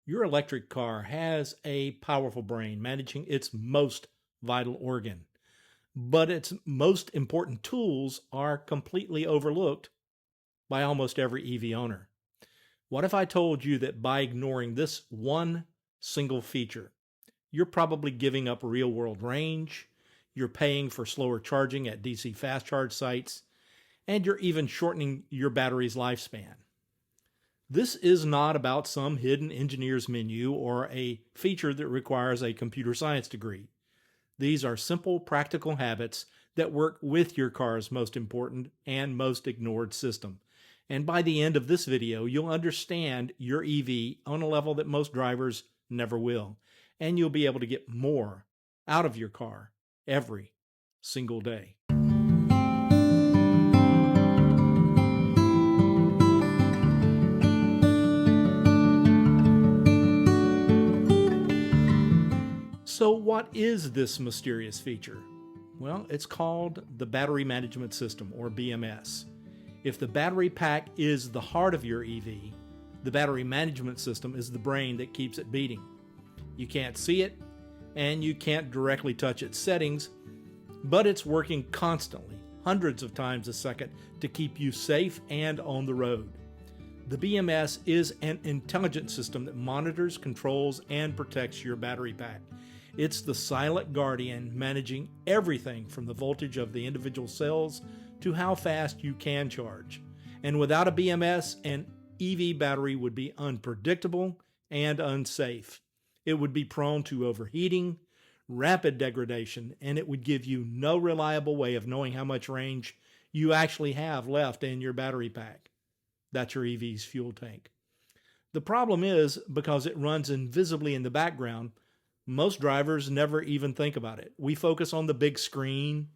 Your electric car has a powerful brain managing its most vital organ, but its most important tools are completely overlooked by almost every EV owner. What if I told you that by ignoring this one single feature, you're probably giving up real world range, you're paying for slower charging at DC fast charge sites, and you're even shortening your battery's lifespan? This is not about some hidden engineer's menu or a feature that requires a computer science degree. These are simple, practical habits that work with your car's most important and most ignored system. And by the end of this video, you'll understand your EV on a level that most drivers never will. And you'll be able to get more out of your car every single day. So what is this mysterious feature? Well, it's called the Battery Management System, or BMS. If the battery pack is the heart of your EV, the battery management system is the brain that keeps it beating. You can't see it, and you can't directly touch its settings, but it's working constantly, hundreds of times a second, to keep you safe and on the road. The BMS is an intelligent system that monitors, controls, and protects your battery pack. It's the silent guardian managing everything from the voltage of the individual cells to how fast you can charge. And without a BMS, an EV battery would be unpredictable and unsafe. It would be prone to overheating, rapid degradation, and it would give you no reliable way of knowing how much range you actually have left in your battery pack. That's your EV's fuel tank. The problem is, because it runs invisibly in the background, most drivers never even think about it. We focus on the big screen,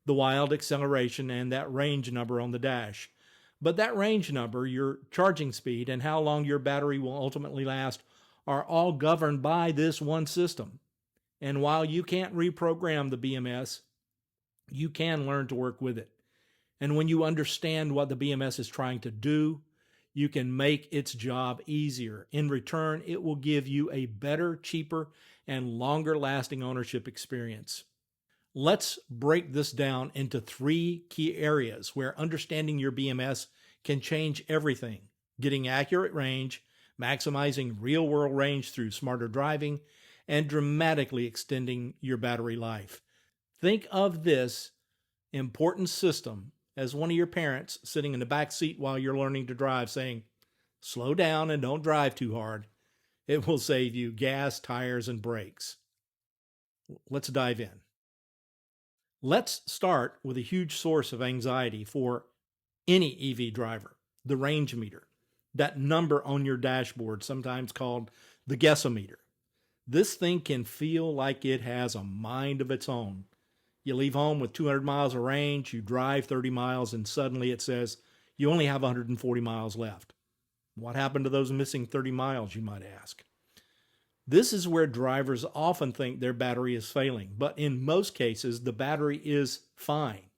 the wild acceleration, and that range number on the dash. But that range number, your charging speed, and how long your battery will ultimately last are all governed by this one system. And while you can't reprogram the BMS, you can learn to work with it. And when you understand what the BMS is trying to do, you can make its job easier. In return, it will give you a better, cheaper, and longer lasting ownership experience. Let's break this down into 3 key areas where understanding your BMS can change everything: getting accurate range, maximizing real-world range through smarter driving, and dramatically extending your battery life. Think of this important system as one of your parents sitting in the back seat while you're learning to drive, saying, "Slow down and don't drive too hard. It will save you gas, tires, and brakes." Let's dive in. Let's start with a huge source of anxiety for any EV driver: the range meter, that number on your dashboard, sometimes called the guessometer. This thing can feel like it has a mind of its own. You leave home with 200 miles of range, you drive 30 miles, and suddenly it says you only have 140 miles left. What happened to those missing 30 miles, you might ask? This is where drivers often think their battery is failing, but in most cases, the battery is fine.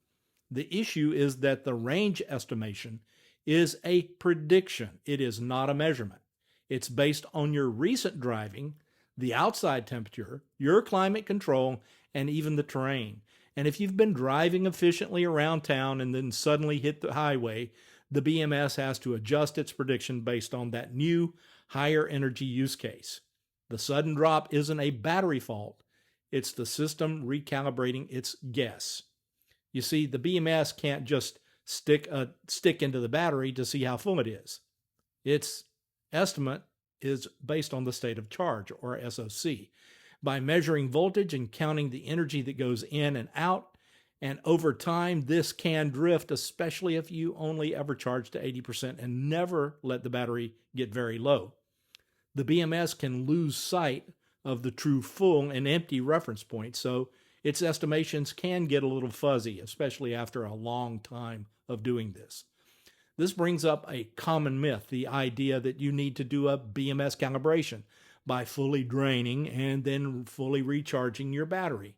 The issue is that the range estimation is a prediction. It is not a measurement. It's based on your recent driving, the outside temperature, your climate control, and even the terrain. And if you've been driving efficiently around town and then suddenly hit the highway, the BMS has to adjust its prediction based on that new, higher energy use case. The sudden drop isn't a battery fault. It's the system recalibrating its guess. You see, the BMS can't just stick a stick into the battery to see how full it is. Its estimate is based on the state of charge, or SOC, by measuring voltage and counting the energy that goes in and out. And over time, this can drift, especially if you only ever charge to 80% and never let the battery get very low. The BMS can lose sight of the true full and empty reference point, so its estimations can get a little fuzzy, especially after a long time of doing this. This brings up a common myth, the idea that you need to do a BMS calibration by fully draining and then fully recharging your battery.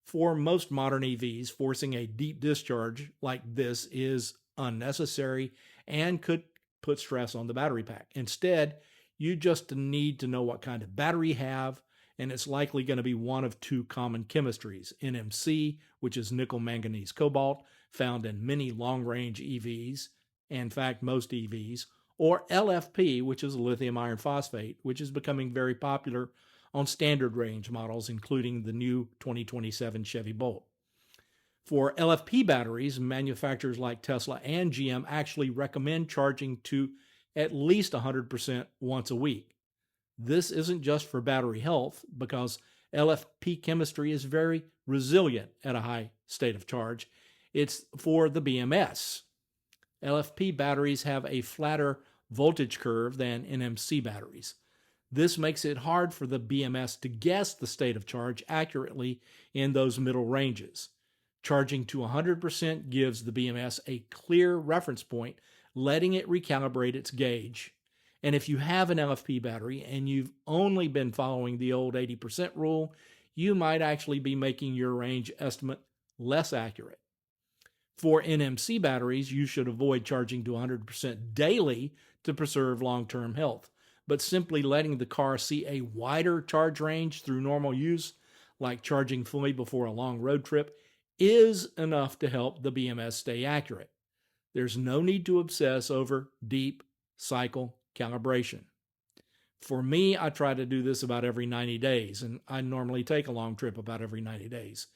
For most modern EVs, forcing a deep discharge like this is unnecessary and could put stress on the battery pack. Instead, You just need to know what kind of battery you have, and it's likely going to be one of two common chemistries: NMC, which is nickel manganese cobalt, found in many long range EVs, in fact, most EVs, or LFP, which is lithium iron phosphate, which is becoming very popular on standard range models, including the new 2027 Chevy Bolt. For LFP batteries, manufacturers like Tesla and GM actually recommend charging to at least 100% once a week. This isn't just for battery health, because LFP chemistry is very resilient at a high state of charge. It's for the BMS. LFP batteries have a flatter voltage curve than NMC batteries. This makes it hard for the BMS to guess the state of charge accurately in those middle ranges. Charging to 100% gives the BMS a clear reference point, letting it recalibrate its gauge. And if you have an LFP battery and you've only been following the old 80% rule, you might actually be making your range estimate less accurate. For NMC batteries, you should avoid charging to 100% daily to preserve long-term health, but simply letting the car see a wider charge range through normal use, like charging fully before a long road trip, is enough to help the BMS stay accurate. There's no need to obsess over deep cycle calibration. For me, I try to do this about every 90 days, and I normally take a long trip about every 90 days.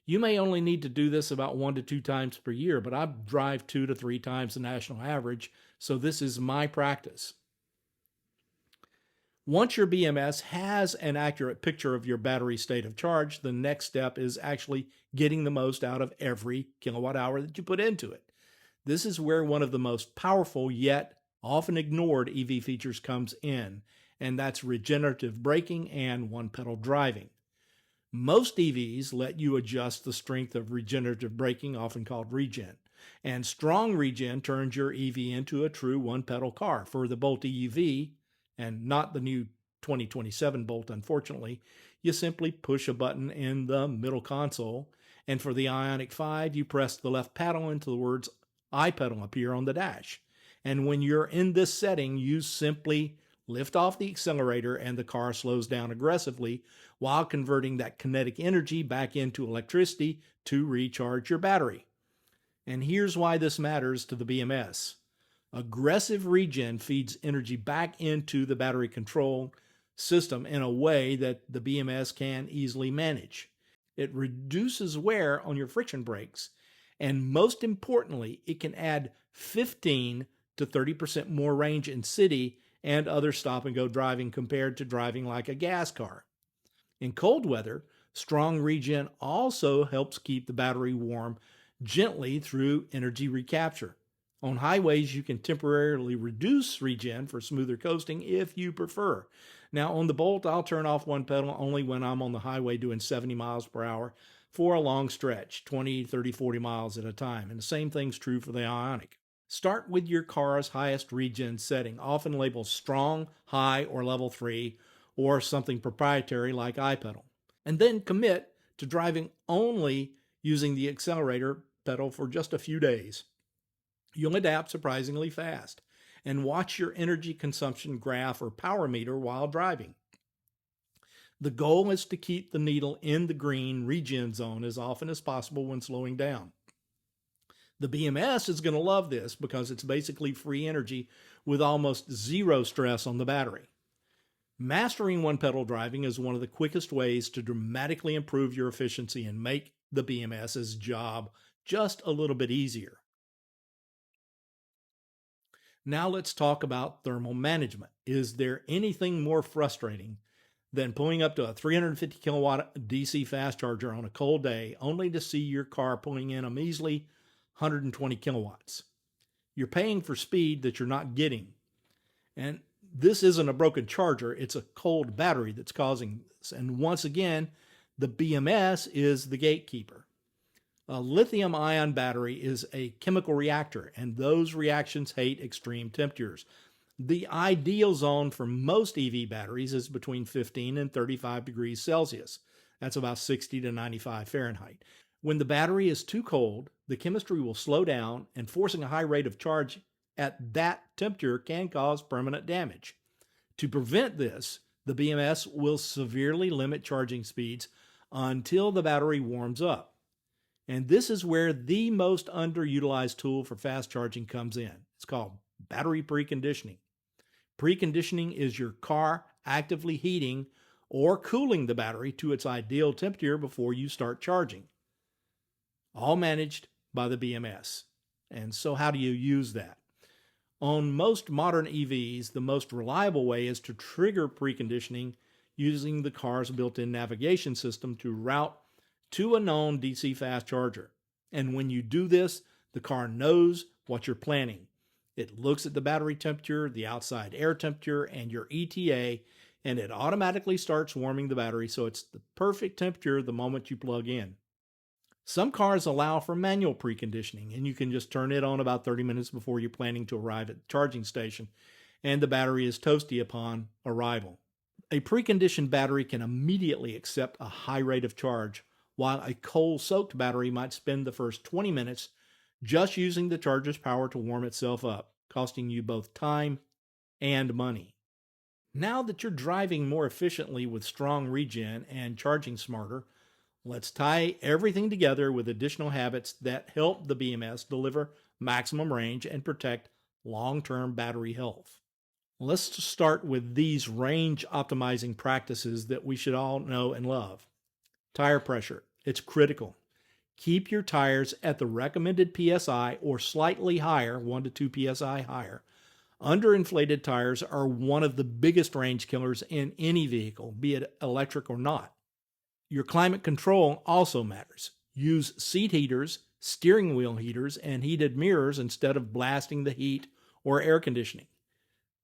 You may only need to do this about 1 to 2 times per year, but I drive 2 to 3 times the national average, so this is my practice. Once your BMS has an accurate picture of your battery state of charge, the next step is actually getting the most out of every kilowatt hour that you put into it. This is where one of the most powerful yet often ignored EV features comes in, and that's regenerative braking and one-pedal driving. Most EVs let you adjust the strength of regenerative braking, often called Regen, and strong Regen turns your EV into a true one-pedal car. For the Bolt EUV, and not the new 2027 Bolt, unfortunately, you simply push a button in the middle console, and for the Ioniq 5, you press the left paddle until the words iPedal appear on the dash. And when you're in this setting, you simply lift off the accelerator and the car slows down aggressively while converting that kinetic energy back into electricity to recharge your battery. And here's why this matters to the BMS. Aggressive regen feeds energy back into the battery control system in a way that the BMS can easily manage. It reduces wear on your friction brakes, and most importantly, it can add 15 to 30% more range in city and other stop-and-go driving compared to driving like a gas car. In cold weather, strong regen also helps keep the battery warm gently through energy recapture. On highways, you can temporarily reduce regen for smoother coasting if you prefer. Now, on the Bolt, I'll turn off one pedal only when I'm on the highway doing 70 miles per hour for a long stretch, 20, 30, 40 miles at a time. And the same thing's true for the Ioniq. Start with your car's highest regen setting, often labeled strong, high, or level 3, or something proprietary like iPedal. And then commit to driving only using the accelerator pedal for just a few days. You'll adapt surprisingly fast, and watch your energy consumption graph or power meter while driving. The goal is to keep the needle in the green regen zone as often as possible when slowing down. The BMS is going to love this because it's basically free energy with almost zero stress on the battery. Mastering one-pedal driving is one of the quickest ways to dramatically improve your efficiency and make the BMS's job just a little bit easier. Now let's talk about thermal management. Is there anything more frustrating than pulling up to a 350 kilowatt DC fast charger on a cold day only to see your car pulling in a measly 120 kilowatts? You're paying for speed that you're not getting. And this isn't a broken charger, it's a cold battery that's causing this. And once again, the BMS is the gatekeeper. A lithium-ion battery is a chemical reactor, and those reactions hate extreme temperatures. The ideal zone for most EV batteries is between 15 and 35 degrees Celsius. That's about 60 to 95 Fahrenheit. When the battery is too cold, the chemistry will slow down, and forcing a high rate of charge at that temperature can cause permanent damage. To prevent this, the BMS will severely limit charging speeds until the battery warms up. And this is where the most underutilized tool for fast charging comes in. It's called battery preconditioning. Preconditioning is your car actively heating or cooling the battery to its ideal temperature before you start charging. All managed by the BMS. And so how do you use that? On most modern EVs, the most reliable way is to trigger preconditioning using the car's built-in navigation system to route to a known DC fast charger. And when you do this, the car knows what you're planning. It looks at the battery temperature, the outside air temperature, and your ETA, and it automatically starts warming the battery so it's the perfect temperature the moment you plug in. Some cars allow for manual preconditioning, and you can just turn it on about 30 minutes before you're planning to arrive at the charging station, and the battery is toasty upon arrival. A preconditioned battery can immediately accept a high rate of charge, while a coal-soaked battery might spend the first 20 minutes just using the charger's power to warm itself up, costing you both time and money. Now that you're driving more efficiently with strong regen and charging smarter, let's tie everything together with additional habits that help the BMS deliver maximum range and protect long-term battery health. Let's start with these range optimizing practices that we should all know and love. Tire pressure. It's critical. Keep your tires at the recommended PSI or slightly higher, 1 to 2 PSI higher. Underinflated tires are one of the biggest range killers in any vehicle, be it electric or not. Your climate control also matters. Use seat heaters, steering wheel heaters, and heated mirrors instead of blasting the heat or air conditioning.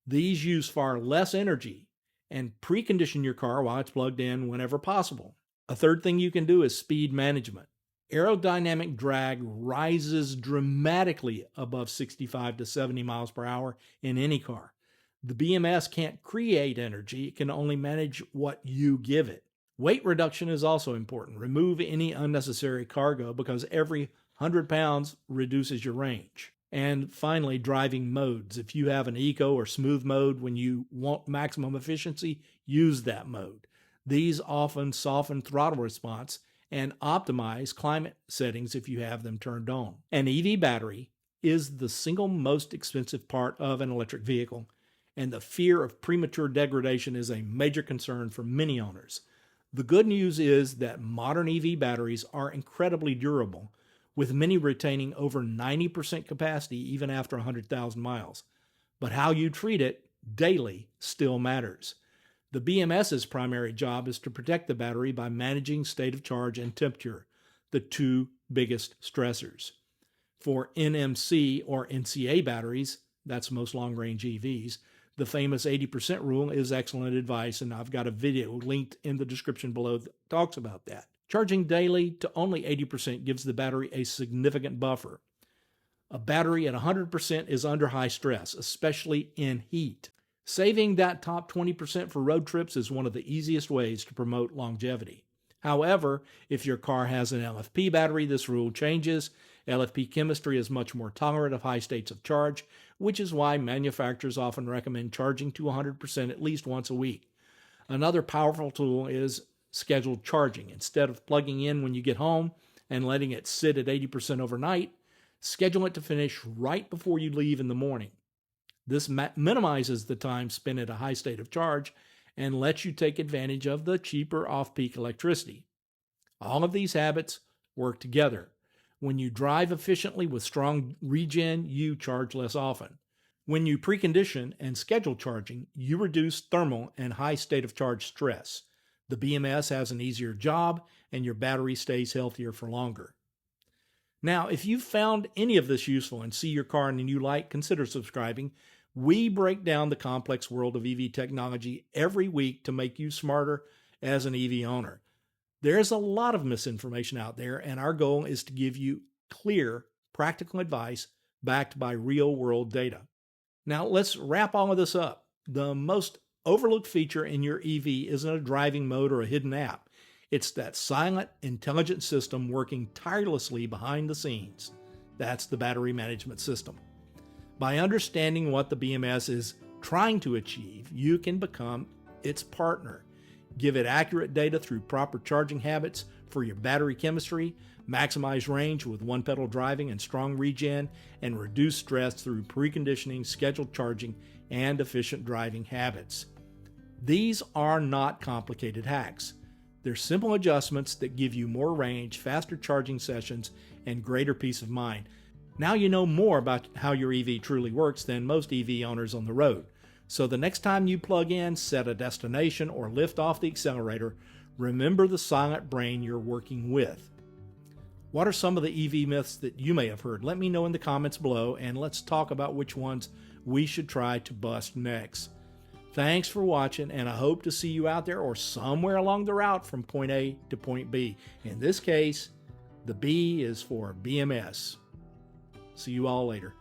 These use far less energy, and precondition your car while it's plugged in whenever possible. A third thing you can do is speed management. Aerodynamic drag rises dramatically above 65 to 70 miles per hour in any car. The BMS can't create energy, it can only manage what you give it. Weight reduction is also important. Remove any unnecessary cargo because every 100 pounds reduces your range. And finally, driving modes. If you have an eco or smooth mode when you want maximum efficiency, use that mode. These often soften throttle response and optimize climate settings if you have them turned on. An EV battery is the single most expensive part of an electric vehicle, and the fear of premature degradation is a major concern for many owners. The good news is that modern EV batteries are incredibly durable, with many retaining over 90% capacity even after 100,000 miles. But how you treat it daily still matters. The BMS's primary job is to protect the battery by managing state of charge and temperature, the two biggest stressors. For NMC or NCA batteries, that's most long-range EVs, the famous 80% rule is excellent advice, and I've got a video linked in the description below that talks about that. Charging daily to only 80% gives the battery a significant buffer. A battery at 100% is under high stress, especially in heat. Saving that top 20% for road trips is one of the easiest ways to promote longevity. However, if your car has an LFP battery, this rule changes. LFP chemistry is much more tolerant of high states of charge, which is why manufacturers often recommend charging to 100% at least once a week. Another powerful tool is scheduled charging. Instead of plugging in when you get home and letting it sit at 80% overnight, schedule it to finish right before you leave in the morning. This minimizes the time spent at a high state of charge and lets you take advantage of the cheaper off-peak electricity. All of these habits work together. When you drive efficiently with strong regen, you charge less often. When you precondition and schedule charging, you reduce thermal and high state of charge stress. The BMS has an easier job, and your battery stays healthier for longer. Now, if you've found any of this useful and see your car in a new light, consider subscribing. We break down the complex world of EV technology every week to make you smarter as an EV owner. There's a lot of misinformation out there, and our goal is to give you clear, practical advice backed by real-world data. Now, let's wrap all of this up. The most overlooked feature in your EV isn't a driving mode or a hidden app. It's that silent, intelligent system working tirelessly behind the scenes. That's the battery management system. By understanding what the BMS is trying to achieve, you can become its partner. Give it accurate data through proper charging habits for your battery chemistry, maximize range with one-pedal driving and strong regen, and reduce stress through preconditioning, scheduled charging, and efficient driving habits. These are not complicated hacks. They're simple adjustments that give you more range, faster charging sessions, and greater peace of mind. Now you know more about how your EV truly works than most EV owners on the road. So the next time you plug in, set a destination, or lift off the accelerator, remember the silent brain you're working with. What are some of the EV myths that you may have heard? Let me know in the comments below, and let's talk about which ones we should try to bust next. Thanks for watching, and I hope to see you out there or somewhere along the route from point A to point B. In this case, the B is for BMS. See you all later.